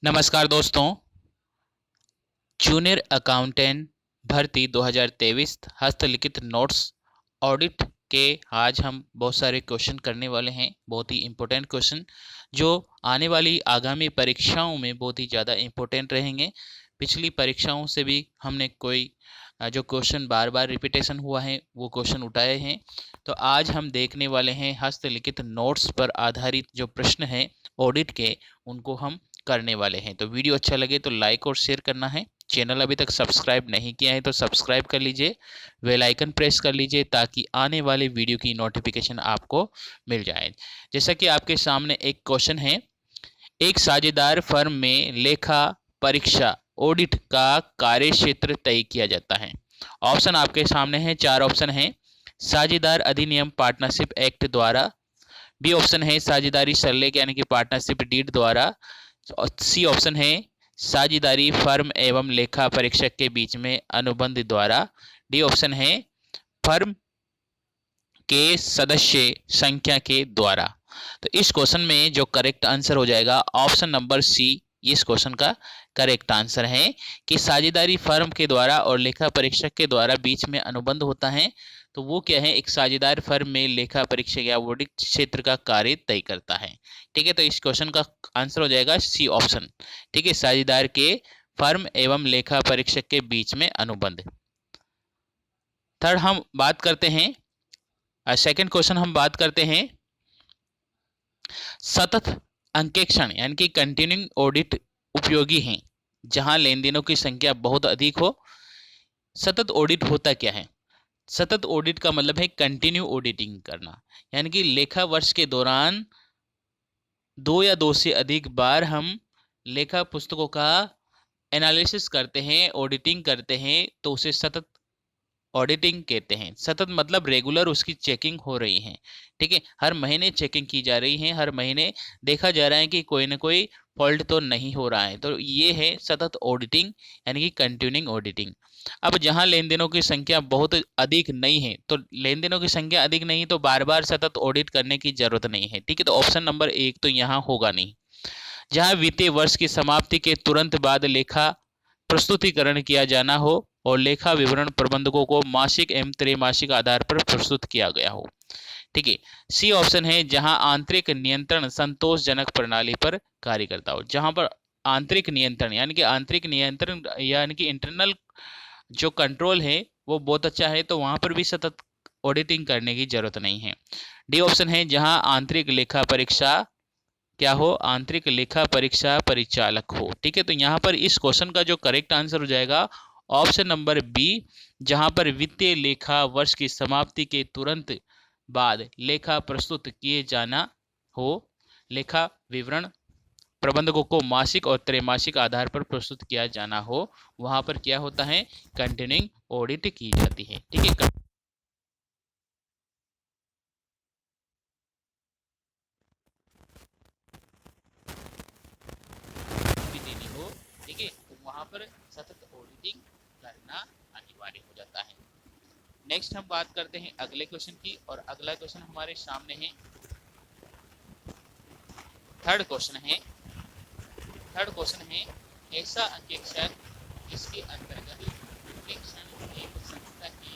नमस्कार दोस्तों। Junior accountant भर्ती 2023 हस्तलिखित नोट्स ऑडिट के आज हम बहुत सारे क्वेश्चन करने वाले हैं। बहुत ही इम्पोर्टेंट क्वेश्चन जो आने वाली आगामी परीक्षाओं में बहुत ही ज़्यादा इम्पोर्टेंट रहेंगे। पिछली परीक्षाओं से भी हमने कोई जो क्वेश्चन बार बार रिपीटेशन हुआ है वो क्वेश्चन उठाए हैं। तो आज हम देखने वाले हैं हस्तलिखित नोट्स पर आधारित जो प्रश्न हैं ऑडिट के, उनको हम करने वाले हैं। तो वीडियो अच्छा लगे तो लाइक और शेयर करना है। चैनल अभी तक सब्सक्राइब नहीं किया है तो सब्सक्राइब कर लीजिए, बेल आइकन प्रेस कर लीजिए ताकि आने वाले वीडियो की नोटिफिकेशन आपको मिल जाए। जैसा कि आपके सामने एक क्वेश्चन है, एक साझेदार फर्म में लेखा परीक्षा ऑडिट का कार्य क्षेत्र तय किया जाता है। ऑप्शन आपके सामने है, चार ऑप्शन है। साझेदार अधिनियम पार्टनरशिप एक्ट द्वारा, बी ऑप्शन है साझेदारी सरलेख यानी कि पार्टनरशिप डीड द्वारा, सी ऑप्शन है साझेदारी फर्म एवं लेखा परीक्षक के बीच में अनुबंध द्वारा, डी ऑप्शन है फर्म के सदस्य संख्या के द्वारा। तो इस क्वेश्चन में जो करेक्ट आंसर हो जाएगा ऑप्शन नंबर सी, इस क्वेश्चन का करेक्ट आंसर है कि साझेदारी फर्म के द्वारा और लेखा परीक्षक के द्वारा बीच में अनुबंध होता है। तो वो क्या है, एक साझेदार फर्म में लेखा परीक्षक या ऑडिट क्षेत्र का कार्य तय करता है। ठीक है, तो इस क्वेश्चन का आंसर हो जाएगा सी ऑप्शन। ठीक है, साझेदार के फर्म एवं लेखा परीक्षक के बीच में अनुबंध। थर्ड हम बात करते हैं, सेकंड क्वेश्चन हम बात करते हैं सतत अंकेक्षण यानी कि कंटिन्यूइंग ऑडिट उपयोगी हैं जहां लेन देनों की संख्या बहुत अधिक हो। सतत ऑडिट होता क्या है? सतत ऑडिट का मतलब है कंटिन्यू ऑडिटिंग करना, यानी कि लेखा वर्ष के दौरान दो या दो से अधिक बार हम लेखा पुस्तकों का एनालिसिस करते हैं, ऑडिटिंग करते हैं, तो उसे सतत ऑडिटिंग कहते हैं। सतत मतलब रेगुलर उसकी चेकिंग हो रही है। ठीक है, हर महीने चेकिंग की जा रही है, हर महीने देखा जा रहा है कि कोई ना कोई फॉल्ट तो नहीं हो रहा है। तो ये है सतत ऑडिटिंग यानी कि कंटिन्यूइंग ऑडिटिंग। अब जहां लेन देनों की संख्या बहुत अधिक नहीं है, तो लेन देनों की संख्या अधिक नहीं तो बार बार सतत ऑडिट करने की जरूरत नहीं है। ठीक है, तो ऑप्शन नंबर एक तो यहाँ होगा नहीं। जहां वित्तीय वर्ष की समाप्ति के तुरंत बाद लेखा प्रस्तुतिकरण किया जाना हो और लेखा विवरण प्रबंधकों को मासिक एवं त्रैमासिक आधार पर प्रस्तुत किया गया हो। ठीक है, सी ऑप्शन है जहां आंतरिक नियंत्रण संतोषजनक प्रणाली पर कार्य करता हो। जहां पर आंतरिक नियंत्रण यानी कि इंटरनल जो कंट्रोल है वो बहुत अच्छा है, तो वहां पर भी सतत ऑडिटिंग करने की जरूरत नहीं है। डी ऑप्शन है जहां आंतरिक लेखा परीक्षा क्या हो, आंतरिक लेखा परीक्षा परिचालक हो। ठीक है, तो यहाँ पर इस क्वेश्चन का जो करेक्ट आंसर हो जाएगा ऑप्शन नंबर बी, जहां पर वित्तीय लेखा वर्ष की समाप्ति के तुरंत बाद लेखा प्रस्तुत किए जाना हो, लेखा विवरण प्रबंधकों को मासिक और त्रैमासिक आधार पर प्रस्तुत किया जाना हो, वहां पर क्या होता है, कंटिन्यूइंग ऑडिट की जाती है। ठीक है, भी देनी हो, ठीक है, तो वहां पर सतत ऑडिटिंग करना अनिवार्य हो जाता है। नेक्स्ट हम बात करते हैं अगले क्वेश्चन की, और अगला क्वेश्चन हमारे सामने है, थर्ड क्वेश्चन है। थर्ड क्वेश्चन है, ऐसा अंकेक्षण जिसके अंतर्गत अंकेक्षण एक संस्था की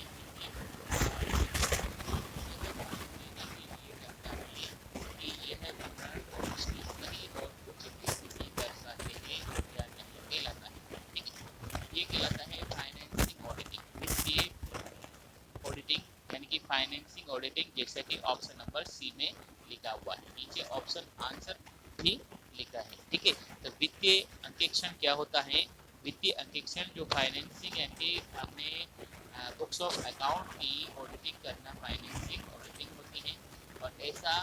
फाइनेंसिंग ऑडिटिंग, जैसे कि ऑप्शन नंबर सी में लिखा हुआ है, नीचे ऑप्शन आंसर भी लिखा है। ठीक है, तो वित्तीय अंकेक्षण क्या होता है? वित्तीय अंकेक्षण जो फाइनेंसिंग यानी कि अपने बुक्स ऑफ अकाउंट की ऑडिटिंग करना फाइनेंसिंग ऑडिटिंग होती है, और ऐसा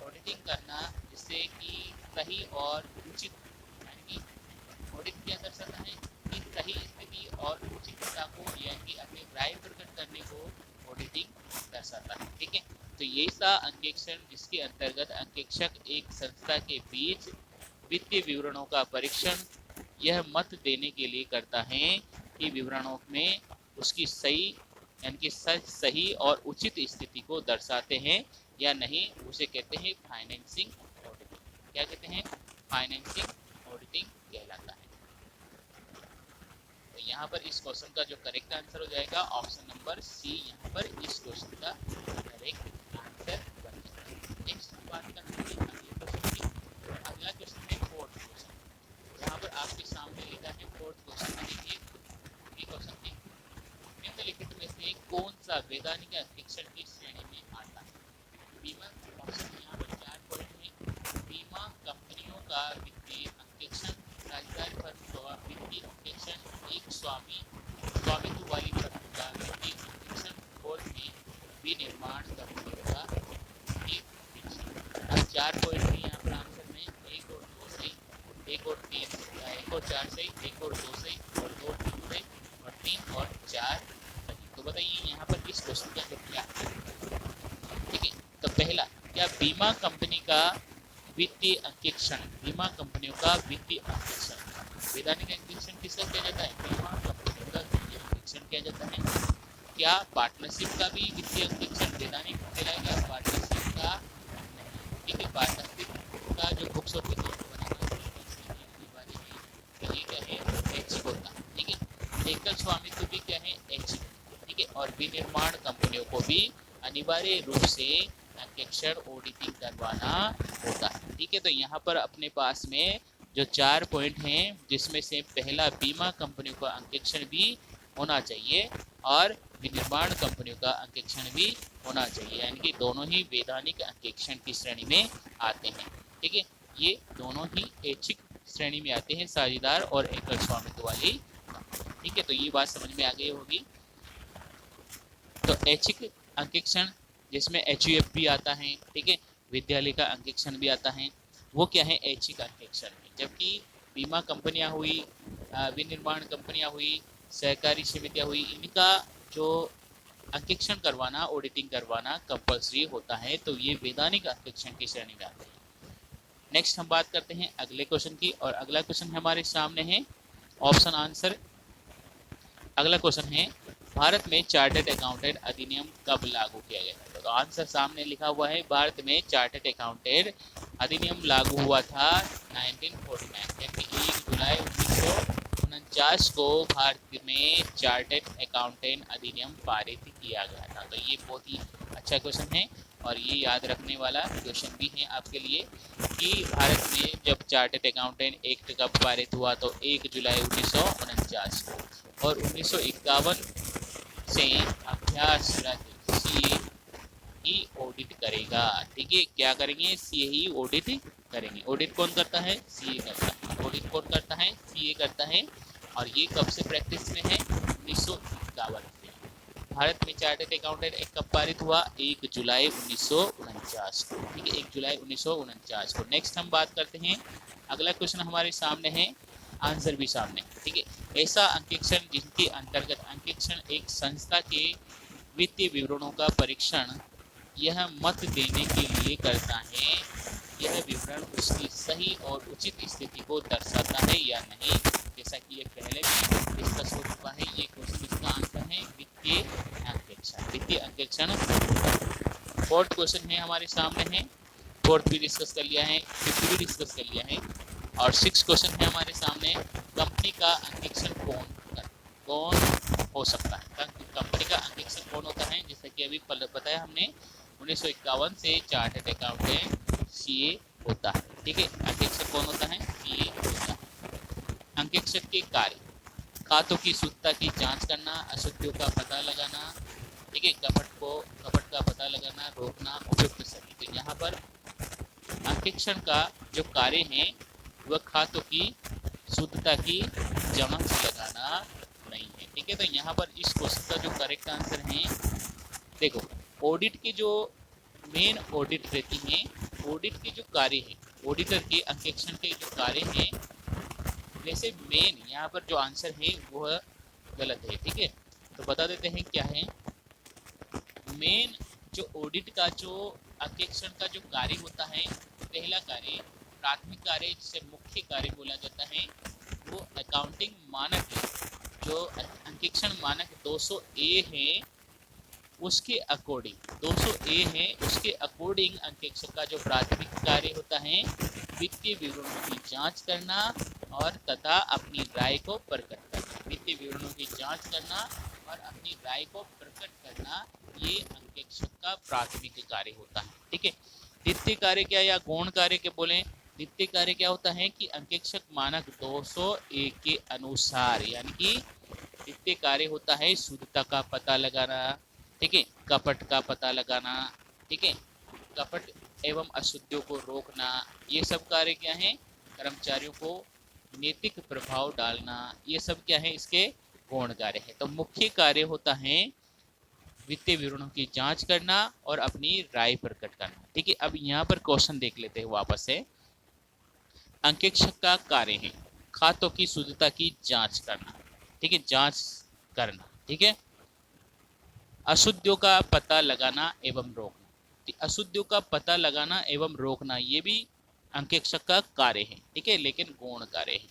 ऑडिटिंग करना जिससे कि सही और उचित, यानी कि ऑडिट क्या दर्शाता है कि सही स्थिति और उचितता को यानी कि अपने राय प्रकट करने को ऑडिटिंग दर्शाता है। ठीक है, तो ये सा अंकेक्षण जिसके अंतर्गत अंकेक्षक एक संस्था के बीच वित्तीय विवरणों का परीक्षण यह मत देने के लिए करता है कि विवरणों में उसकी सही यानी कि सच, सही और उचित स्थिति को दर्शाते हैं या नहीं, उसे कहते हैं फाइनेंसिंग ऑडिटिंग। क्या कहते हैं? फाइनेंसिंग ऑडिटिंग ऑडिटिंग कहलाता है। तो यहाँ पर इस क्वेश्चन का जो करेक्ट आंसर हो जाएगा ऑप्शन नंबर सी, यहाँ पर इस क्वेश्चन का करेक्ट आंसर बन जाता है। नेक्स्ट हम बात करते हैं अगले क्वेश्चन की। अगला क्वेश्चन है फोर्थ क्वेश्चन, यहाँ पर आपके सामने लिखा है फोर्थ क्वेश्चन में। देखिए ये क्वेश्चन है, निम्नलिखित में से कौन सा वैधानिक अंकेक्षण की श्रेणी में आता है? बीमा ऑप्शन यहाँ पर 4 पॉइंट है। बीमा कंपनियों का वित्तीय अंकेक्षण, साझेदारी फर्म का वित्तीय अंकेक्षण, एक स्वामित्व वाली फर्म का वित्तीय अंकेक्षण और विनिर्माण कंपनियों का वित्तीय अंकेक्षण। अब 4 पॉइंट है यहाँ पर आंसर में, 1 और 2 सही, 1 और 3, 1 और 4 सही, 1 और 2 सही, और 2 ठीक सही, और 3 और 4 सही। तो बताइए यहाँ पर इस क्वेश्चन के अंदर क्या है? ठीक है, तो पहला, क्या बीमा कंपनी का वित्तीय अंकेक्षण, बीमा कंपनियों का वित्तीय अंकेक्षण वैधानिक अंकेक्षण किसका किया जाता है? बीमा कंपनियों का वित्तीय अंकेक्षण किया जाता है। क्या पार्टनरशिप का भी वित्तीय अंकेक्षण वैधानिक कहलाएगा? पार्टनरशिप का नहीं। ठीक है, पार्टनरशिप का जो बुक्स होती है तो ये क्या है? ऐच्छिक होता है। ठीक है, एकल स्वामित्व भी क्या है? ऐच्छिक। ठीक है, और विनिर्माण कंपनियों को भी अनिवार्य रूप से अंकेक्षण ऑडिटिंग करवाना होता है। ठीक है, तो यहाँ पर अपने पास में जो 4 पॉइंट हैं, जिसमें से पहला बीमा कंपनियों का अंकेक्षण भी होना चाहिए और विनिर्माण कंपनियों का अंकेक्षण भी होना चाहिए, यानी कि दोनों ही वैधानिक अंकेक्षण की श्रेणी में आते हैं। ठीक है, ये दोनों ही ऐच्छिक श्रेणी में आते हैं, साझेदार और एकल स्वामित्व वाली। ठीक है, तो ये बात समझ में आ गई होगी। तो ऐच्छिक अंकेक्षण जिसमें HUF भी आता है, ठीक है, विद्यालय का अंकेक्षण भी आता है, वो क्या है? ऐच्छिक अंकेक्षण है। जबकि बीमा कंपनियां हुई, विनिर्माण कंपनियां हुई, सहकारी समितियां हुई, इनका जो अंकेक्षण करवाना, ऑडिटिंग करवाना कंपल्सरी होता है, तो ये वैधानिक अंकेक्षण की श्रेणी में आते हैं। नेक्स्ट हम बात करते हैं अगले क्वेश्चन की, और अगला क्वेश्चन हमारे सामने है ऑप्शन आंसर। अगला क्वेश्चन है, भारत में चार्टर्ड अकाउंटेंट अधिनियम कब लागू किया गया था? तो आंसर सामने लिखा हुआ है, भारत में चार्टर्ड अकाउंटेंट अधिनियम लागू हुआ था 1949, यानी 1 जुलाई 1949 को भारत में चार्टर्ड अकाउंटेंट अधिनियम पारित किया गया था। तो ये बहुत ही अच्छा क्वेश्चन है और ये याद रखने वाला क्वेश्चन भी है आपके लिए कि भारत में जब चार्टर्ड अकाउंटेंट एक्ट कब पारित हुआ, तो 1 जुलाई 1949 को, और 1951 से अभ्यास CA ही ऑडिट करेगा। ठीक है, क्या करेंगे? CA ही ऑडिट करेंगे। ऑडिट कौन करता है? CA करता है। ऑडिट कौन करता है? CA करता है। और ये कब से प्रैक्टिस में है? 1951 से। भारत में चार्टर्ड अकाउंटेंट एक्ट कब पारित हुआ? 1 जुलाई 1949 को। ठीक है, 1 जुलाई 1949 को। नेक्स्ट हम बात करते हैं, अगला क्वेश्चन हमारे सामने है, आंसर भी सामने। ठीक है, ऐसा अंकेक्षण जिनके अंतर्गत अंकेक्षण एक संस्था के वित्तीय विवरणों का परीक्षण यह मत देने के लिए करता है यह विवरण उसकी सही और उचित स्थिति को दर्शाता है या नहीं। जैसा कि ये पहले भी डिस्कस हो चुका है, ये क्वेश्चन इसका आंसर है वित्तीय अंकेक्षण। वित्तीय अंकेक्षण फोर्थ क्वेश्चन है हमारे सामने है, फोर्थ भी डिस्कस कर लिया है, फिफ्थ भी डिस्कस कर लिया है, और 6 क्वेश्चन है हमारे सामने, कंपनी का अंकेक्षण कौन हो सकता है? कंपनी का अंकेक्षण कौन होता है? जैसा कि अभी बताया हमने, 1951 से चार्टर्ड अकाउंटेंट CA होता है। ठीक है, अंकेक्षक कौन होता है? CA होता है। अंकेक्षक के कार्य, खातों की शुद्धता की जांच करना, अशुद्धियों का पता लगाना, ठीक है, कपट का पता लगाना, रोकना, उपयुक्त सही। तो यहाँ पर अंकेक्षण का जो कार्य है वह खातों की शुद्धता की जांच लगाना नहीं है। ठीक है, तो यहाँ पर इस क्वेश्चन का जो करेक्ट आंसर है, देखो ऑडिट की जो मेन ऑडिट रहती है, ऑडिट के जो कार्य है, ऑडिटर के अंकेक्षण के जो कार्य हैं, वैसे मेन यहाँ पर जो आंसर है वह गलत है। ठीक है, तो बता देते हैं क्या है। मेन जो ऑडिट का जो अंकेक्षण का जो कार्य होता है, पहला कार्य प्राथमिक कार्य जिसे मुख्य कार्य बोला जाता है, वो अकाउंटिंग मानक है, जो अंकेक्षण मानक 200A है उसके अकॉर्डिंग 200A है, उसके अकॉर्डिंग अंकेक्षक का जो प्राथमिक कार्य होता है वित्तीय विवरणों की जांच करना और तथा अपनी राय को प्रकट करना। वित्तीय विवरणों की जांच करना और अपनी राय को प्रकट करना ये अंकेक्षक का प्राथमिक कार्य होता है। ठीक है, द्वितीय कार्य क्या या गौण कार्य के बोले, द्वितीय कार्य क्या होता है कि अंकेक्षक मानक 201 के अनुसार, यानी कि द्वितीय कार्य होता है शुद्धता का पता लगाना, ठीक है, कपट का पता लगाना, ठीक है, कपट एवं अशुद्धियों को रोकना, ये सब कार्य क्या है, कर्मचारियों को नैतिक प्रभाव डालना, ये सब क्या है इसके गौण कार्य है। तो मुख्य कार्य होता है वित्तीय विवरणों की जांच करना और अपनी राय प्रकट करना। ठीक है, अब यहाँ पर क्वेश्चन देख लेते हैं वापस से। अंकेक्षक का कार्य है खातों की शुद्धता की जांच करना, ठीक है, जांच करना, ठीक है, अशुद्धियों का पता लगाना एवं रोकना। अशुद्धियों का पता लगाना एवं रोकना ये भी अंकेक्षक का कार्य है, ठीक है, लेकिन गौण कार्य है।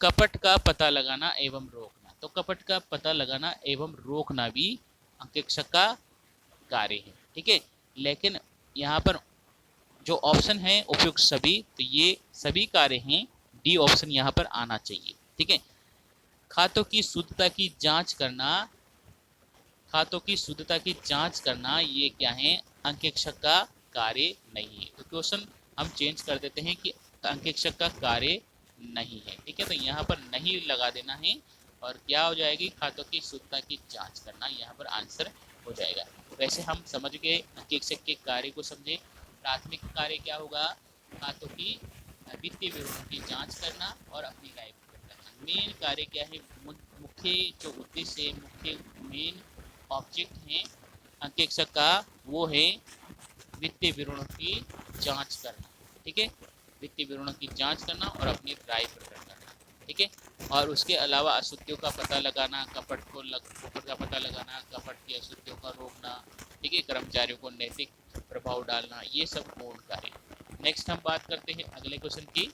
कपट का पता लगाना एवं रोकना, तो कपट का पता लगाना एवं रोकना भी अंकेक्षक का कार्य है, ठीक है, लेकिन यहाँ पर जो ऑप्शन है उपयुक्त सभी, तो ये सभी कार्य हैं, डी ऑप्शन यहाँ पर आना चाहिए। ठीक है, खातों की शुद्धता की जांच करना, खातों की शुद्धता की जांच करना ये क्या है, अंकेक्षक का कार्य नहीं है। तो क्वेश्चन हम चेंज कर देते हैं कि अंकेक्षक का कार्य नहीं है। ठीक है, तो यहाँ पर नहीं लगा देना है और क्या हो जाएगी, खातों की शुद्धता की जांच करना यहाँ पर आंसर हो जाएगा। वैसे हम समझ गए अंकेक्षक के कार्य को समझे। प्राथमिक कार्य क्या होगा, खातों की वित्तीय विवरणों की जांच करना और अपनी राय प्रकट करना। मेन कार्य क्या है, मुख्य जो उद्देश्य, मुख्य मेन ऑब्जेक्ट है अंकेक्षक का, वो है वित्तीय विवरणों की जांच करना। ठीक है, वित्तीय विवरणों की जांच करना और अपनी राय प्रकट करना। ठीक है, और उसके अलावा अशुद्धियों का पता लगाना, कपट का पता लगाना, कपट की अशुद्धियों का रोकना, ठीक है, कर्मचारियों को नैतिक प्रभाव डालना, ये सब गौण कार्य। नेक्स्ट हम बात करते हैं अगले क्वेश्चन की।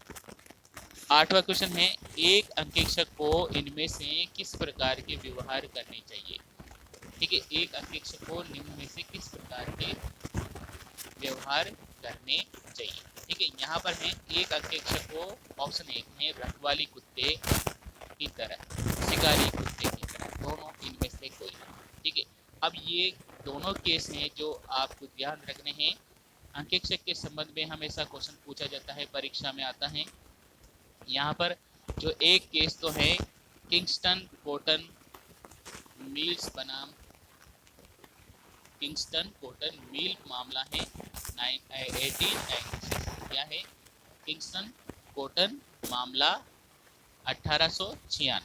8वां क्वेश्चन है, एक अंकेक्षक को इनमें से किस प्रकार के व्यवहार करने चाहिए। ठीक है, एक अंकेक्षक को निम्न में से किस प्रकार के व्यवहार करने चाहिए। ठीक है, यहाँ पर है एक अंकेक्षक को, ऑप्शन 1 है रखवाली कुत्ते की तरह, शिकारी कुत्ते की तरह, दोनों इनमें से कोई। ठीक है, अब ये दोनों केस हैं जो आपको ध्यान रखने हैं। अंकेक्षक के संबंध में हमेशा क्वेश्चन पूछा जाता है, परीक्षा में आता है। यहाँ पर जो एक केस तो है किंगस्टन कॉटन मिल्स बनाम किंगस्टन कॉटन मिल मामला है 1896। क्या है, किंगस्टन कॉटन मामला 1896।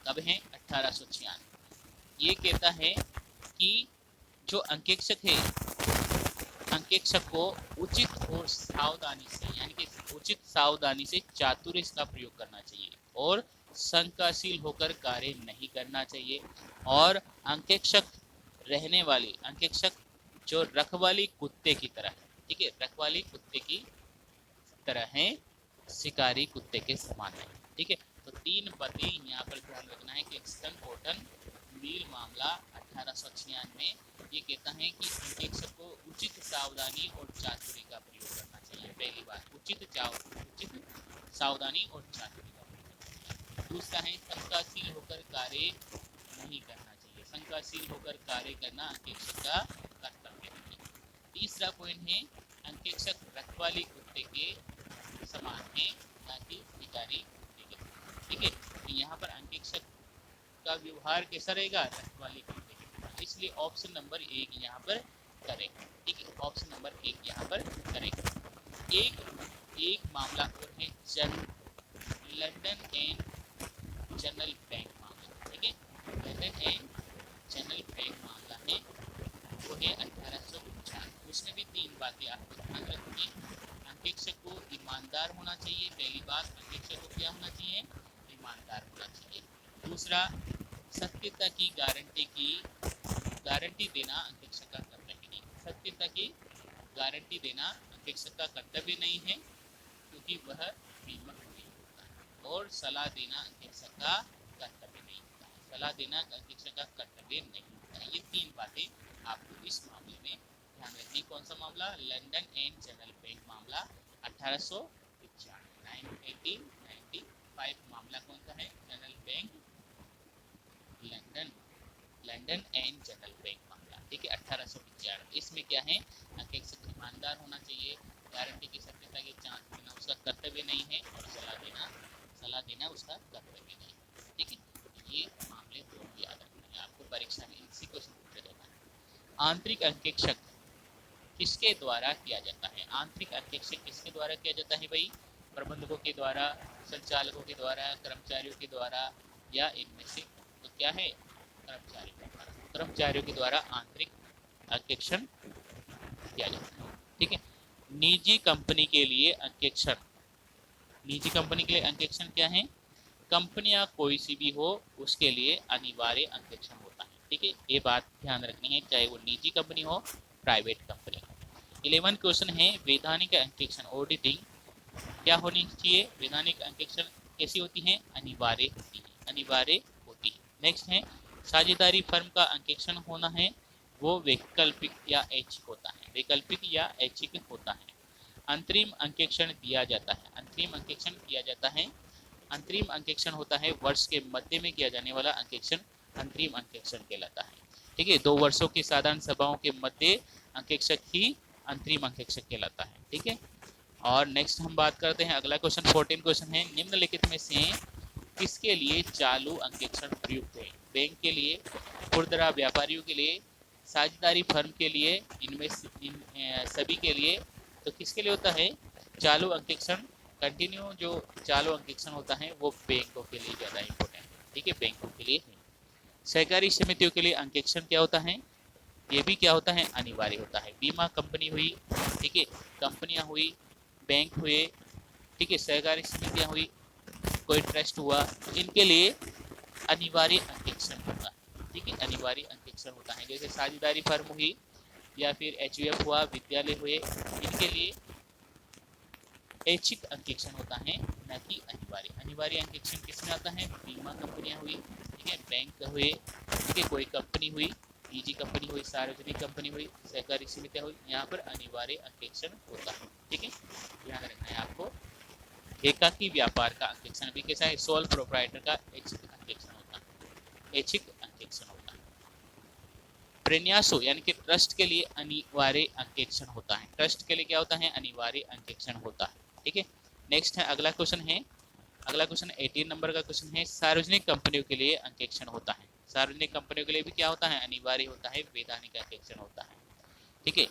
कब है, 1896। ये कहता है कि जो अंकेक्षक है, अंकेक्षक को उचित और सावधानी से, यानी कि उचित सावधानी से चातुर्य का प्रयोग करना चाहिए और शंकाशील होकर कार्य नहीं करना चाहिए। और अंकेक्षक रहने वाली, अंकेक्षक जो रखवाली कुत्ते की तरह है, ठीक है, रखवाली कुत्ते की तरह है, शिकारी कुत्ते के समान है। ठीक है, तो 3 बातें यहाँ पर ध्यान रखना है कि किंगस्टन कॉटन मिल मामला 1896 ये कहता है कि अंकेक्षक को उचित सावधानी और चातुर्य का प्रयोग करना चाहिए। पहली बात, उचित सावधानी और चातुर्य का प्रयोग। दूसरा है शंकाशील होकर कार्य नहीं करना चाहिए, शंकाशील होकर कार्य करना अंकेक्षक का कर्तव्य नहीं। तीसरा पॉइंट है अंकेक्षक रखवाली कुत्ते के समान है, ना कि शिकारी कुत्ते के। ठीक है, तो यहाँ पर अंकेक्षक का व्यवहार कैसा रहेगा, रखवाली कुत्ते के समान, इसलिए ऑप्शन नंबर 1 यहाँ पर करेक्ट। ठीक है, ऑप्शन नंबर 1 यहाँ पर करेक्ट। एक मामला और है लंदन एंड जनरल बैंक मामला। ठीक है, लंदन एंड जनरल बैंक मामला है, वो है 1895। उसमें भी 3 बातें आपको ध्यान रखनी है। अंकेक्षक को ईमानदार होना चाहिए, पहली बात, अंकेक्षक को क्या होना चाहिए, ईमानदार होना चाहिए। दूसरा, सत्यता की गारंटी देना अंकेक्षक का कर्तव्य नहीं, सत्यता की गारंटी देना अंकेक्षक का कर्तव्य नहीं है, क्योंकि वह बीमक नहीं होता है। और सलाह देना अंकेक्षक का कर्तव्य नहीं होता है, सलाह देना अंकेक्षक का कर्तव्य नहीं होता है। ये 3 बातें आपको इस मामले में ध्यान रखनी। कौन सा मामला, लंदन एंड जनरल बैंक मामला 1895। लंदन एंड जनरल बैंक मामला, ठीक है 1895। इसमें क्या है, अंकेक्षक ईमानदार होना चाहिए, गारंटी की सत्यता की जांच करना उसका कर्तव्य नहीं है, और सलाह देना उसका कर्तव्य नहीं है, ठीक है। ये मामले दोनों याद रखना है आपको, परीक्षा में इसी क्वेश्चन पूछा जाता है। आंतरिक अंकेक्षक किसके द्वारा किया जाता है? आंतरिक अंकेक्षक किसके द्वारा किया जाता है भाई? प्रबंधकों के द्वारा, संचालकों के द्वारा, कर्मचारियों के द्वारा, या इनमें से? तो क्या है, कर्मचारियों के द्वारा आंतरिक अंकेक्षण किया जाता है, ठीक है। निजी कंपनी के लिए अंकेक्षण, निजी कंपनी के लिए अंकेक्षण क्या है? कंपनियां कोई सी भी हो उसके लिए अनिवार्य अंकेक्षण होता है, ठीक है। ये बात ध्यान रखनी है, चाहे वो निजी कंपनी हो, प्राइवेट कंपनी हो। 11 क्वेश्चन है, वैधानिक अंकेक्षण ऑडिटिंग क्या होनी चाहिए? वैधानिक अंकेक्षण कैसी होती है? अनिवार्य होती है, अनिवार्य होती है। नेक्स्ट है, साझेदारी फर्म का अंकेक्षण होना है, वो वैकल्पिक या ऐच्छिक होता है, वैकल्पिक या ऐच्छिक होता है। अंतरिम अंकेक्षण दिया जाता है, अंतरिम अंकेक्षण किया जाता है। अंतरिम अंकेक्षण होता है वर्ष के मध्य में किया जाने वाला अंकेक्षण अंतरिम अंकेक्षण कहलाता है, ठीक है। 2 वर्षों की साधारण सभाओं के मध्य अंकेक्षक ही अंतरिम अंकेक्षक कहलाता है, ठीक है। और नेक्स्ट हम बात करते हैं, अगला क्वेश्चन 14 क्वेश्चन है, निम्नलिखित में से किसके लिए चालू अंकेक्षण प्रयुक्त है? बैंक के लिए, खुदरा व्यापारियों के लिए, साझेदारी फर्म के लिए, इनमें सभी के लिए? तो किसके लिए होता है चालू अंकेक्षण? कंटिन्यू जो चालू अंकेक्षण होता है वो बैंकों के लिए ज़्यादा इंपॉर्टेंट है, ठीक है, बैंकों के लिए है। सहकारी समितियों के लिए अंकेक्षण क्या होता है? ये भी क्या होता है? अनिवार्य होता है। बीमा कंपनी हुई, ठीक है, कंपनियां हुई, बैंक हुए, ठीक है, सहकारी समितियां हुई, कोई ट्रस्ट हुआ, तो इनके लिए अनिवार्य अंकेक्षण होता है, ठीक है, अनिवार्य अंकेक्षण होता है। जैसे साझेदारी फर्म हुई या फिर एचयूएफ हुआ, विद्यालय हुए, इनके लिए ऐच्छिक अंकेक्षण होता है, न कि अनिवार्य। अनिवार्य अंकेक्षण किसमें आता है? बीमा कंपनियां हुई, ठीक है, बैंक हुए, ठीक है, कोई कंपनी हुई, निजी कंपनी हुई, सार्वजनिक कंपनी हुई, सहकारी समितियां हुई, यहाँ पर अनिवार्य अंकेक्षण होता है, ठीक है, ध्यान रखना है आपको। एकाकी व्यापार का अंकेक्षण भी कैसा है? सोल प्रोप्राइटर का ऐच्छिक अंकेक्षण होता है, ऐच्छिक अंकेक्षण होता है। प्रन्यासों यानी कि ट्रस्ट के लिए अनिवार्य अंकेक्षण होता है, ट्रस्ट के लिए क्या होता है? अनिवार्य अंकेक्षण होता है, ठीक है। नेक्स्ट है, अगला क्वेश्चन है, अगला क्वेश्चन 18 नंबर का क्वेश्चन है, सार्वजनिक कंपनियों के लिए अंकेक्षण होता है, सार्वजनिक कंपनियों के लिए भी क्या होता है? अनिवार्य होता है, वैधानिक अंकेक्षण होता है, ठीक है।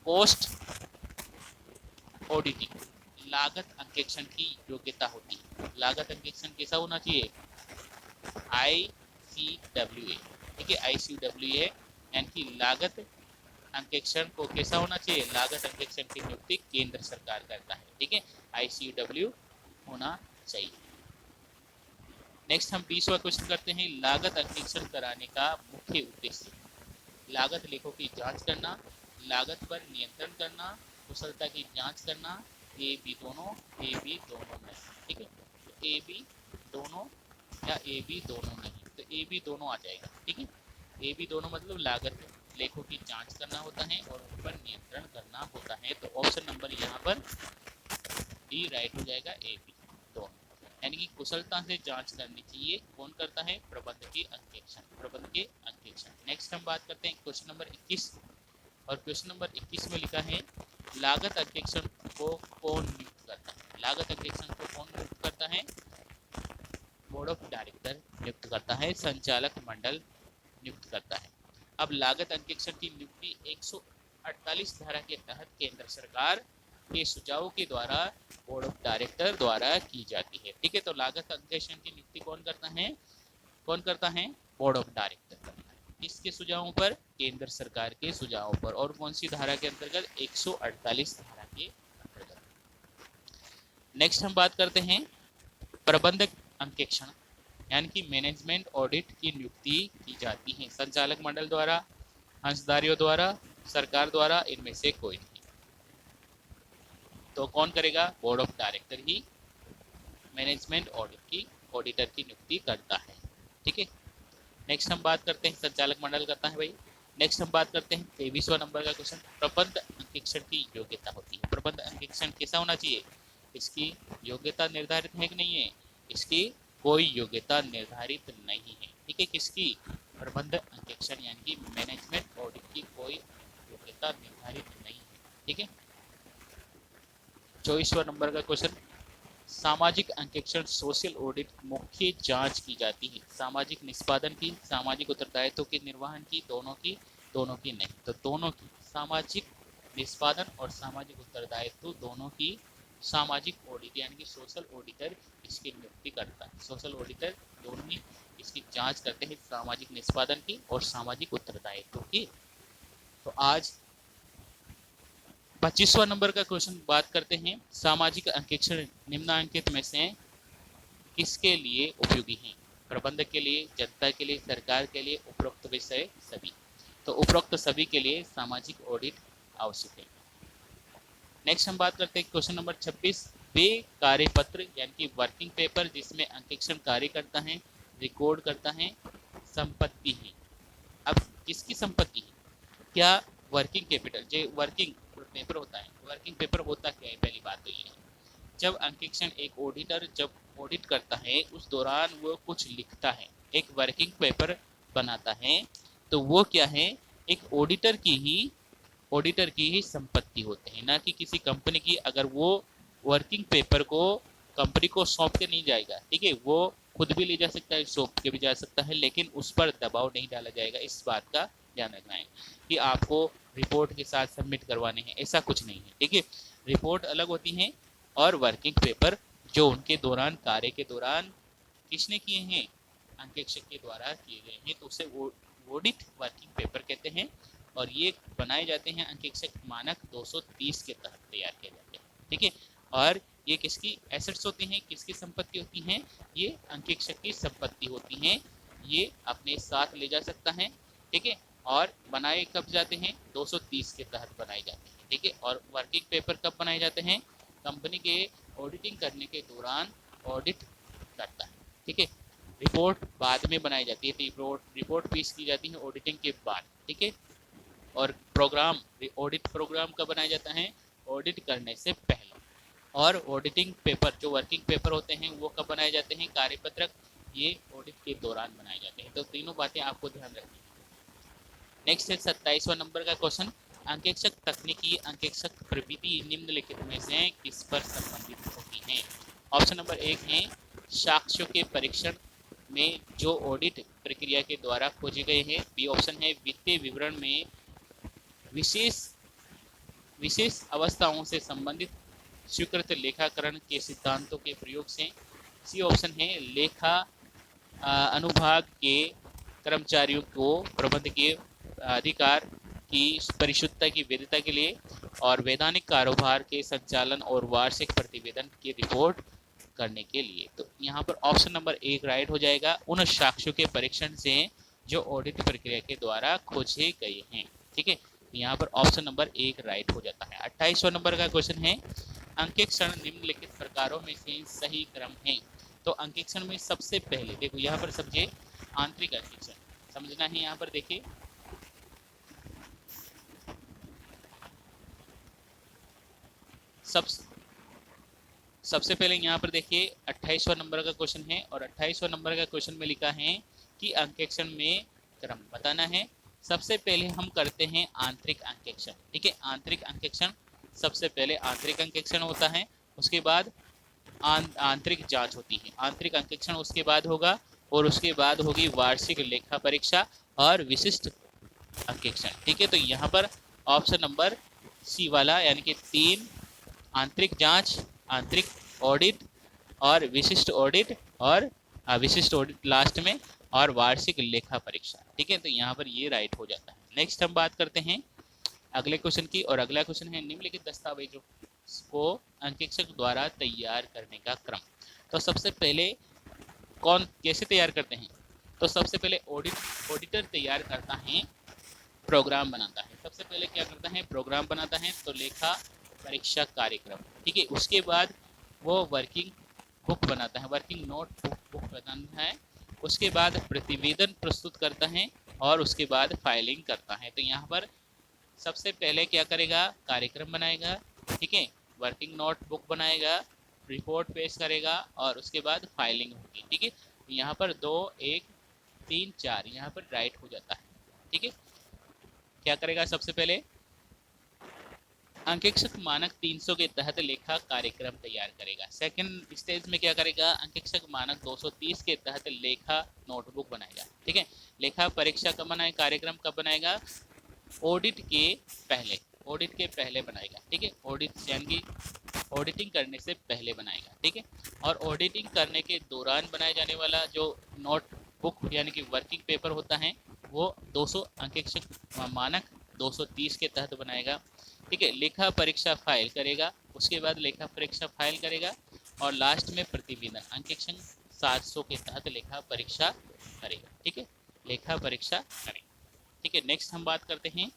कॉस्ट ऑडिटिंग, लागत अंकेक्षण की योग्यता होती है, लागत अंकेक्षण कैसा होना चाहिए? ICWA, ठीक है, ICWA यानी कि लागत अंकेक्षण को कैसा होना चाहिए? लागत अंकेक्षण की नियुक्ति केंद्र सरकार करता है, ठीक है, ICW होना चाहिए। नेक्स्ट हम 20वां क्वेश्चन करते हैं, लागत अंकेक्षण कराने का मुख्य उद्देश्य। लागत लेखों की जांच करना, लागत पर नियंत्रण करना, कुशलता की जांच करना, ए बी दोनों नहीं, ठीक है, तो ए बी दोनों या ए बी दोनों नहीं, तो ए बी दोनों आ जाएगा, ठीक है। ए बी दोनों मतलब लागत लेखों की जांच करना होता है और उन पर नियंत्रण करना होता है, तो ऑप्शन नंबर यहाँ पर डी राइट हो जाएगा, ए बी दोनों, यानी कि कुशलता से जांच करनी चाहिए। कौन करता है? प्रबंधकीय अंकेक्षण, प्रबंधकीय अंकेक्षण। नेक्स्ट हम बात करते हैं क्वेश्चन नंबर 21, और क्वेश्चन नंबर 21 में लिखा है, लागत अंकेक्षण को कौन नियुक्त करता है? लागत अंकेक्षण को कौन नियुक्त करता है? बोर्ड ऑफ डायरेक्टर नियुक्त करता है, संचालक मंडल नियुक्त करता है। अब लागत अंकेक्षण की नियुक्ति 148 धारा के तहत केंद्र सरकार के सुझावों के द्वारा बोर्ड ऑफ डायरेक्टर द्वारा की जाती है, ठीक है। तो लागत अंकेक्षण की नियुक्ति कौन करता है? कौन करता है? बोर्ड ऑफ डायरेक्टर करता है। किसके सुझावों पर? केंद्र सरकार के सुझावों पर। और कौन सी धारा के अंतर्गत? 148 धारा के अंतर्गत। नेक्स्ट हम बात करते हैं प्रबंधक अंकेक्षण, यानी कि मैनेजमेंट ऑडिट की नियुक्ति की जाती है संचालक मंडल द्वारा, अंशधारियों द्वारा, सरकार द्वारा, इनमें से कोई नहीं। तो कौन करेगा? Board of director he management audit की ऑडिटर की नियुक्ति करता है, ठीक है। नेक्स्ट हम बात करते हैं संचालक मंडल करता है भाई। नेक्स्ट हम बात करते हैं 23वां नंबर का क्वेश्चन, प्रबंध अंकेक्षण की योग्यता होती है। प्रबंध अंकेक्षण कैसा होना चाहिए? इसकी योग्यता निर्धारित है कि नहीं है? इसकी कोई योग्यता निर्धारित नहीं है, ठीक है। किसकी? प्रबंध अंकेक्षण यानी कि मैनेजमेंट ऑडिट की कोई योग्यता निर्धारित नहीं है। ठीक है, 24वां नंबर का क्वेश्चन, सामाजिक अंकेक्षण सोशल ऑडिट मुख्य जांच की जाती है। सामाजिक निष्पादन की, सामाजिक उत्तरदायित्व के निर्वहन की, दोनों की नहीं, तो दोनों की, सामाजिक निष्पादन और सामाजिक उत्तरदायित्व दोनों की सामाजिक ऑडिट यानी कि सोशल ऑडिटर इसकी नियुक्ति करता है। सोशल ऑडिटर दोनों ही इसकी जांच करते हैं, सामाजिक निष्पादन की और सामाजिक उत्तरदायित्व की। तो आज 25वां नंबर का क्वेश्चन बात करते हैं, सामाजिक अंकेक्षण निम्नांकित में से किसके लिए उपयोगी है? प्रबंधक के लिए, जनता के लिए, सरकार के लिए, उपरोक्त विषय सभी। तो उपरोक्त सभी के लिए सामाजिक ऑडिट आवश्यक है। नेक्स्ट हम बात करते हैं क्वेश्चन नंबर 26, वे कार्यपत्र यानी कि वर्किंग पेपर जिसमें अंकेक्षण कार्य करता है, रिकॉर्ड करता है, संपत्ति है। अब किसकी संपत्ति है? क्या वर्किंग कैपिटल, जो वर्किंग पेपर होता है, वर्किंग पेपर होता क्या है? पहली बात तो ये है, जब अंकेक्षण एक ऑडिटर जब ऑडिट करता है उस दौरान वो कुछ लिखता है, एक वर्किंग पेपर बनाता है, तो वो क्या है, एक ऑडिटर की ही संपत्ति होते हैं, ना कि किसी कंपनी की। अगर वो वर्किंग पेपर को कंपनी को सौंप के नहीं जाएगा, ठीक है, वो खुद भी ले जा सकता है, सौंप के भी जा सकता है, लेकिन उस पर दबाव नहीं डाला जाएगा। इस बात का ध्यान रखना है कि आपको रिपोर्ट के साथ सबमिट करवाने हैं, ऐसा कुछ नहीं है। ठीक है, रिपोर्ट अलग होती है और वर्किंग पेपर जो उनके दौरान, कार्य के दौरान किसने किए हैं, अंकेक्षक के द्वारा किए गए हैं, तो उसे ऑडिट वर्किंग पेपर कहते हैं। और ये बनाए जाते हैं अंकेक्षक मानक 230 के तहत तैयार किए जाते हैं। ठीक है, और ये किसकी एसेट्स होती हैं, किसकी संपत्ति होती हैं? ये अंकेक्षक की संपत्ति होती हैं, ये अपने साथ ले जा सकता है। ठीक है, और बनाए कब जाते हैं? 230 के तहत बनाए जाते हैं। ठीक है, और वर्किंग पेपर कब बनाए जाते हैं? कंपनी के ऑडिटिंग करने के दौरान ऑडिट करता है। ठीक है, रिपोर्ट बाद में बनाई जाती है, रिपोर्ट पेश की जाती है ऑडिटिंग के बाद। ठीक है, और प्रोग्राम, ऑडिट प्रोग्राम कब बनाया जाता है? ऑडिट करने से पहले। और ऑडिटिंग पेपर, जो वर्किंग पेपर होते हैं, वो कब बनाए जाते हैं? कार्यपत्रक, ये ऑडिट के दौरान बनाए जाते हैं। तो तीनों बातें आपको ध्यान रखनी है। नेक्स्ट है 27वां नंबर का क्वेश्चन, अंकेक्षक तकनीकी अंकेक्षक प्रविधि निम्नलिखित में से किस पर संबंधित होती है? ऑप्शन नंबर 1 है साक्ष्यों के परीक्षण में जो ऑडिट प्रक्रिया के द्वारा खोजे गए हैं। बी ऑप्शन है वित्तीय विवरण में विशेष अवस्थाओं से संबंधित स्वीकृत लेखाकरण के सिद्धांतों के प्रयोग से। सी ऑप्शन है लेखा अनुभाग के कर्मचारियों को प्रबंध के अधिकार की परिशुद्धता की वैधता के लिए और वैधानिक कारोबार के संचालन और वार्षिक प्रतिवेदन की रिपोर्ट करने के लिए। तो यहाँ पर ऑप्शन नंबर 1 राइट हो जाएगा, उन साक्ष्यों के परीक्षण से जो ऑडिट प्रक्रिया के द्वारा खोजे गए हैं। ठीक है, यहाँ पर ऑप्शन नंबर 1 राइट हो जाता है। 28वां नंबर का क्वेश्चन है अंकेक्षण निम्नलिखित प्रकारों में से सही क्रम है। तो अंकेक्षण में सबसे पहले देखो, यहाँ पर समझे आंतरिक अंकेक्षण समझना है। यहाँ पर देखिए सबसे पहले यहाँ पर देखिए 28वां नंबर का क्वेश्चन है, और 28वां नंबर का क्वेश्चन में लिखा है कि अंकेक्षण में क्रम बताना है। सबसे पहले हम करते हैं आंतरिक अंकेक्षण। ठीक है, आंतरिक अंकेक्षण सबसे पहले आंतरिक अंकेक्षण होता है, उसके बाद आंतरिक जांच होती है। आंतरिक अंकेक्षण उसके बाद होगा, और उसके बाद होगी वार्षिक लेखा परीक्षा और विशिष्ट अंकेक्षण। ठीक है, तो यहाँ पर ऑप्शन नंबर सी वाला यानी कि 3, आंतरिक जांच, आंतरिक ऑडिट और विशिष्ट ऑडिट लास्ट में, और वार्षिक लेखा परीक्षा। ठीक है, तो यहाँ पर ये राइट हो जाता है। नेक्स्ट हम बात करते हैं अगले क्वेश्चन की, और अगला क्वेश्चन है निम्नलिखित दस्तावेजों को अंकेक्षक द्वारा तैयार करने का क्रम। तो सबसे पहले कैसे तैयार करते हैं? तो सबसे पहले ऑडिटर तैयार करता है, प्रोग्राम बनाता है। सबसे पहले क्या करता है? प्रोग्राम बनाता है, तो लेखा परीक्षा कार्यक्रम। ठीक है, उसके बाद वो वर्किंग बुक बनाता है, वर्किंग नोट बुक बनाता है। उसके बाद प्रतिवेदन प्रस्तुत करता है, और उसके बाद फाइलिंग करता है। तो यहाँ पर सबसे पहले क्या करेगा? कार्यक्रम बनाएगा। ठीक है, वर्किंग नोट बुक बनाएगा, रिपोर्ट पेश करेगा, और उसके बाद फाइलिंग होगी। ठीक है, यहाँ पर 2, 1 3, 4 यहाँ पर राइट हो जाता है। ठीक है, क्या करेगा सबसे पहले अंकेक्षक मानक 300 के तहत लेखा कार्यक्रम तैयार करेगा। सेकंड स्टेज में क्या करेगा, अंकेक्षक मानक 230 के तहत लेखा नोटबुक बनाएगा। ठीक है, लेखा परीक्षा कब बनाए, कार्यक्रम कब बनाएगा, ऑडिट के पहले, ऑडिट के पहले बनाएगा। ठीक है, ऑडिट यानी कि ऑडिटिंग करने से पहले बनाएगा। ठीक है, और ऑडिटिंग करने के दौरान बनाए जाने वाला जो नोटबुक यानी कि वर्किंग पेपर होता है वो 200 अंकेक्षक मानक 230 के तहत बनाएगा। ठीक है, लेखा परीक्षा फाइल करेगा, उसके बाद लेखा परीक्षा फाइल करेगा और लास्ट में प्रतिवेदन अंकेक्षक 700 के तहत लेखा परीक्षा करेगा। ठीक है, लेखा परीक्षा करेगा। ठीक है, नेक्स्ट हम बात करते हैं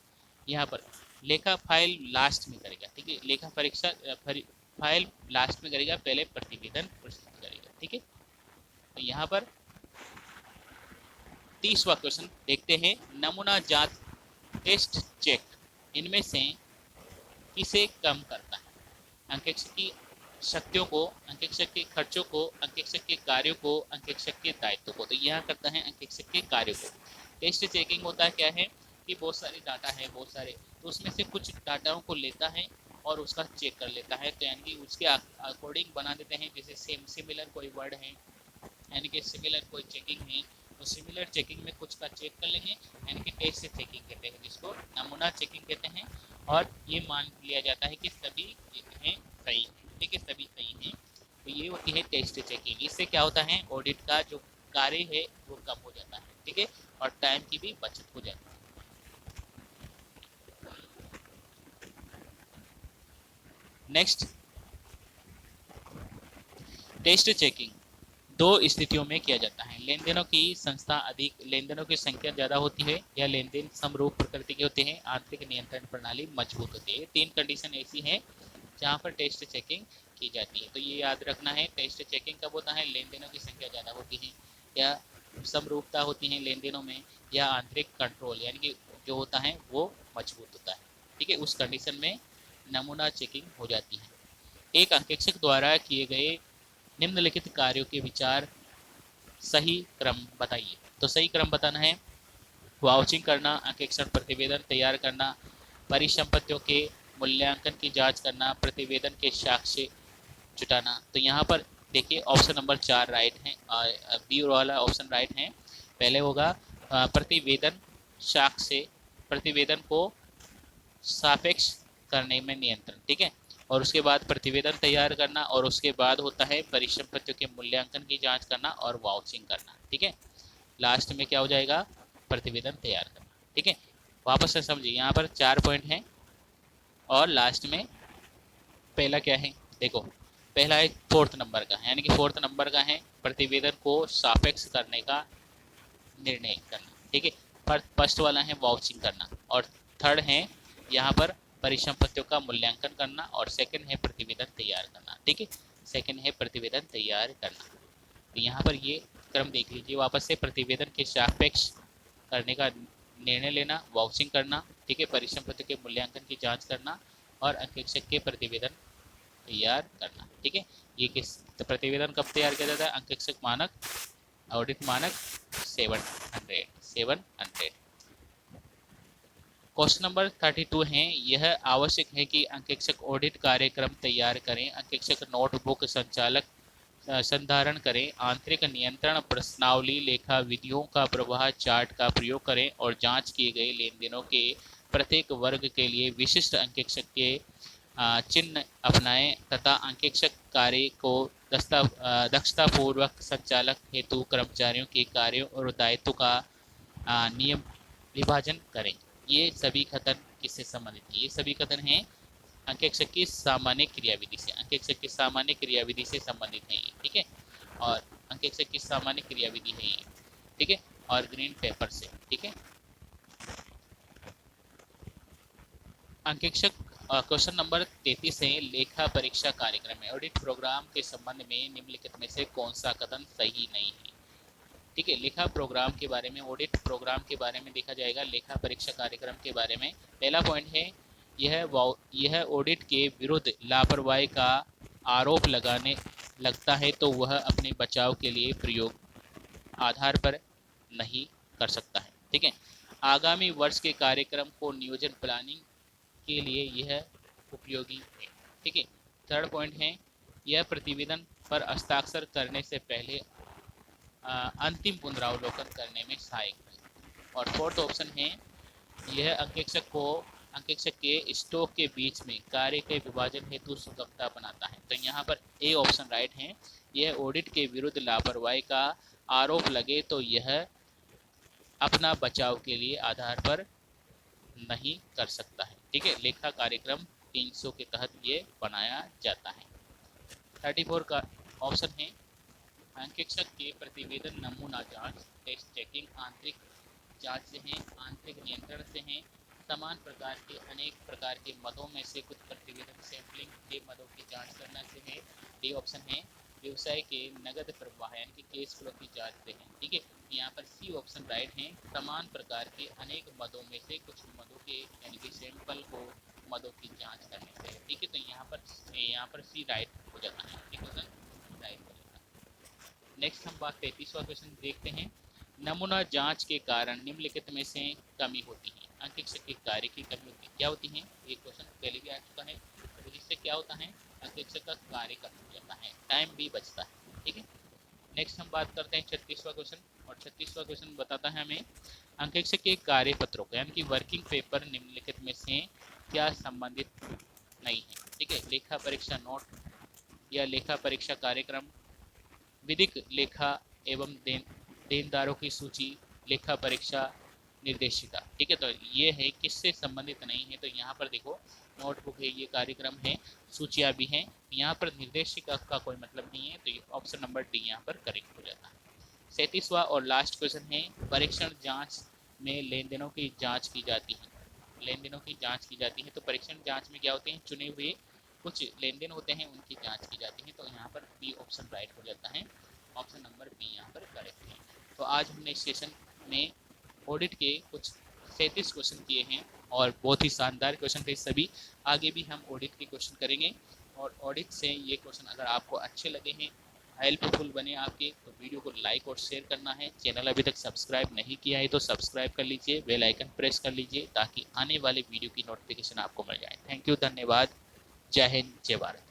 यहाँ पर लेखा फाइल लास्ट में करेगा। ठीक है, लेखा परीक्षा फाइल लास्ट में करेगा, पहले प्रतिवेदन प्रस्तुत करेगा। ठीक है, तो यहाँ पर 30वां क्वेश्चन देखते हैं, नमूना जांच टेस्ट चेक इनमें से किसे कम करता है, अंकेक्षक की शक्तियों को, अंकेक्षक के खर्चों को, अंकेक्षक के कार्यों को, अंकेक्षक के दायित्व को। तो यह करता है अंकेक्षक के कार्यों को। टेस्ट चेकिंग होता है क्या है कि बहुत सारे डाटा है, बहुत सारे, तो उसमें से कुछ डाटाओं को लेता है और उसका चेक कर लेता है, तो यानी कि उसके अकॉर्डिंग बना देते हैं। जैसे सेम सिमिलर कोई वर्ड है यानी कि सिमिलर कोई चेकिंग है तो सिमिलर चेकिंग में कुछ का चेक कर लेंगे यानी कि टेस्ट चेकिंग कहते हैं, जिसको नमूना चेकिंग कहते हैं। और ये मान लिया जाता है कि सभी हैं सही, ठीक है, सभी सही हैं, तो ये होती है टेस्ट चेकिंग। इससे क्या होता है, ऑडिट का जो कार्य है वो कम हो जाता है। ठीक है, और टाइम की भी बचत हो जाती है। नेक्स्ट, टेस्ट चेकिंग दो स्थितियों में किया जाता है। लेन देनों की संस्था अधिक, लेन देनों की संख्या ज्यादा होती है या लेन देन समरूप प्रकृति के होते हैं, आंतरिक नियंत्रण प्रणाली मजबूत होती है। 3 कंडीशन ऐसी हैं जहां पर टेस्ट चेकिंग की जाती है। तो ये याद रखना है, टेस्ट चेकिंग कब होता है, लेन देनों की संख्या ज्यादा होती है या समरूपता होती है लेन देनों में, या आंतरिक कंट्रोल यानी कि जो होता है वो मजबूत होता है। ठीक है, उस कंडीशन में नमूना चेकिंग हो जाती है। एक अंकेक्षक द्वारा किए गए निम्नलिखित कार्यों के विचार सही क्रम बताइए। तो सही क्रम बताना है, वाउचिंग करना, अंकेक्षण प्रतिवेदन तैयार करना, परिसंपत्तियों के मूल्यांकन की जांच करना, प्रतिवेदन के साक्ष्य जुटाना। तो यहाँ पर देखिए ऑप्शन नंबर 4 राइट है, बी वाला ऑप्शन राइट है। पहले होगा प्रतिवेदन साक्ष्य, प्रतिवेदन को सापेक्ष करने में नियंत्रण। ठीक है, और उसके बाद प्रतिवेदन तैयार करना और उसके बाद होता है परिसंपत्तियों के मूल्यांकन की जांच करना और वाउचिंग करना। ठीक है, लास्ट में क्या हो जाएगा, प्रतिवेदन तैयार करना। ठीक है, वापस से समझिए, यहाँ पर 4 पॉइंट हैं और लास्ट में पहला क्या है, देखो पहला है 4th नंबर का, यानी कि 4th नंबर का है प्रतिवेदन को सापेक्ष करने का निर्णय करना। ठीक है, पर फर्स्ट वाला है वाउचिंग करना और थर्ड है यहाँ पर परिसंपत्तियों का मूल्यांकन करना और सेकंड है प्रतिवेदन तैयार करना। ठीक है, सेकंड है प्रतिवेदन तैयार करना। तो यहाँ पर ये क्रम देख लीजिए वापस से, प्रतिवेदन के सापेक्ष करने का निर्णय लेना, वाउचिंग करना, ठीक है, परिसंपत्तियों के मूल्यांकन की जांच करना और अंकेक्षक के प्रतिवेदन तैयार करना। ठीक है, ये किस तो प्रतिवेदन कब तैयार किया जाता है, अंकेक्षक मानक, ऑडिट मानक 700। क्वेश्चन नंबर 32 है, यह आवश्यक है कि अंकेक्षक ऑडिट कार्यक्रम तैयार करें, अंकेक्षक नोटबुक संचालक संधारण करें, आंतरिक नियंत्रण प्रश्नावली, लेखा विधियों का प्रवाह चार्ट का प्रयोग करें और जांच किए गए लेन देनों के प्रत्येक वर्ग के लिए विशिष्ट अंकेक्षक के चिन्ह अपनाएं तथा अंकेक्षक कार्य को दक्षतापूर्वक संचालक हेतु कर्मचारियों के कार्यों और दायित्व का नियम विभाजन करें। ये सभी कथन किससे संबंधित है, ये सभी कथन हैं अंकेक्षक की सामान्य क्रियाविधि से, अंकेक्षक की सामान्य क्रियाविधि से संबंधित है ये। ठीक है, और अंकेक्षक की सामान्य क्रियाविधि है ये। ठीक है, और ग्रीन पेपर से। ठीक है, अंकेक्षक क्वेश्चन नंबर 33 है, लेखा परीक्षा कार्यक्रम में ऑडिट प्रोग्राम के संबंध में निम्नलिखित में से कौन सा कथन सही नहीं है। ठीक है, लेखा प्रोग्राम के बारे में, ऑडिट प्रोग्राम के बारे में देखा जाएगा, लेखा परीक्षा कार्यक्रम के बारे में। पहला पॉइंट है, यह ऑडिट के विरुद्ध लापरवाही का आरोप लगाने लगता है तो वह अपने बचाव के लिए प्रयोग आधार पर नहीं कर सकता है। ठीक है, आगामी वर्ष के कार्यक्रम को नियोजन प्लानिंग के लिए यह उपयोगी है। ठीक है, थर्ड पॉइंट है यह प्रतिवेदन पर हस्ताक्षर करने से पहले अंतिम पुनरावलोकन करने में सहायक है। और फोर्थ ऑप्शन है यह अंकेक्षक के स्टॉक के बीच में कार्य के विभाजन हेतु सुगमता बनाता है। तो यहाँ पर ए ऑप्शन राइट है। यह ऑडिट के विरुद्ध लापरवाही का आरोप लगे तो यह अपना बचाव के लिए आधार पर नहीं कर सकता है। ठीक है, लेखा कार्यक्रम 300 के तहत ये बनाया जाता है। 34 का ऑप्शन है अंकेक्षक के प्रतिवेदन नमूना जांच टेस्ट चेकिंग आंतरिक जांच से हैं, आंतरिक नियंत्रण से हैं, समान प्रकार के अनेक प्रकार के मदों में से कुछ प्रतिवेदन सैंपलिंग के मदों की जांच करना से है। डी ऑप्शन है व्यवसाय के नगद प्रवाह यानी कि केस फ्लो की जांच से है। ठीक है, यहाँ पर सी ऑप्शन राइट है, समान प्रकार के अनेक मदों में से कुछ मदों के यानी कि सैंपल को मदों की जांच करने से है। ठीक है, तो यहाँ पर सी राइट हो जाता है। ठीक है, राइट हो जाता है। नेक्स्ट हम बात 33वां क्वेश्चन देखते हैं। नमूना जांच के कारण निम्नलिखित में से कमी होती है। अंकेक्षक के कार्य की कमी होती है। क्या होती है? ये क्वेश्चन पहले भी आ चुका है। तो जिससे क्या होता है, अंकेक्षक का कार्य कम हो जाता है, टाइम भी बचता है। ठीक है, नेक्स्ट हम बात करते हैं 36वां क्वेश्चन। और 36वां क्वेश्चन बताता है हमें अंकेक्षक के कार्य पत्रों को यानी कि वर्किंग पेपर निम्नलिखित में से क्या संबंधित नहीं है। ठीक है, लेखा परीक्षा नोट या लेखा परीक्षा कार्यक्रम, विधिक लेखा एवं देनदारों की सूची, लेखा परीक्षा निर्देशिका। ठीक है, तो ये है किससे संबंधित नहीं है। तो यहाँ पर देखो नोटबुक है, ये कार्यक्रम है, सूचियाँ भी हैं। यहाँ पर निर्देशिका का कोई मतलब नहीं है। तो ये ऑप्शन नंबर डी यहाँ पर करेक्ट हो जाता है। 37वां और लास्ट क्वेश्चन है परीक्षण जांच में लेन देनों की जांच की जाती है। लेन देनों की जांच की जाती है। तो परीक्षण जांच में क्या होते हैं, चुने हुए कुछ लेन देन होते हैं, उनकी जांच की जाती है। तो यहाँ पर बी ऑप्शन राइट हो जाता है। ऑप्शन नंबर बी यहाँ पर करेक्ट है। तो आज हमने इस सेशन में ऑडिट के कुछ 37 क्वेश्चन किए हैं और बहुत ही शानदार क्वेश्चन थे सभी। आगे भी हम ऑडिट के क्वेश्चन करेंगे और ऑडिट से ये क्वेश्चन अगर आपको अच्छे लगे हैं, हेल्पफुल बने आपके, तो वीडियो को लाइक और शेयर करना है। चैनल अभी तक सब्सक्राइब नहीं किया है तो सब्सक्राइब कर लीजिए, बेल आइकन प्रेस कर लीजिए ताकि आने वाले वीडियो की नोटिफिकेशन आपको मिल जाए। थैंक यू, धन्यवाद, जय हिंद, जय भारत।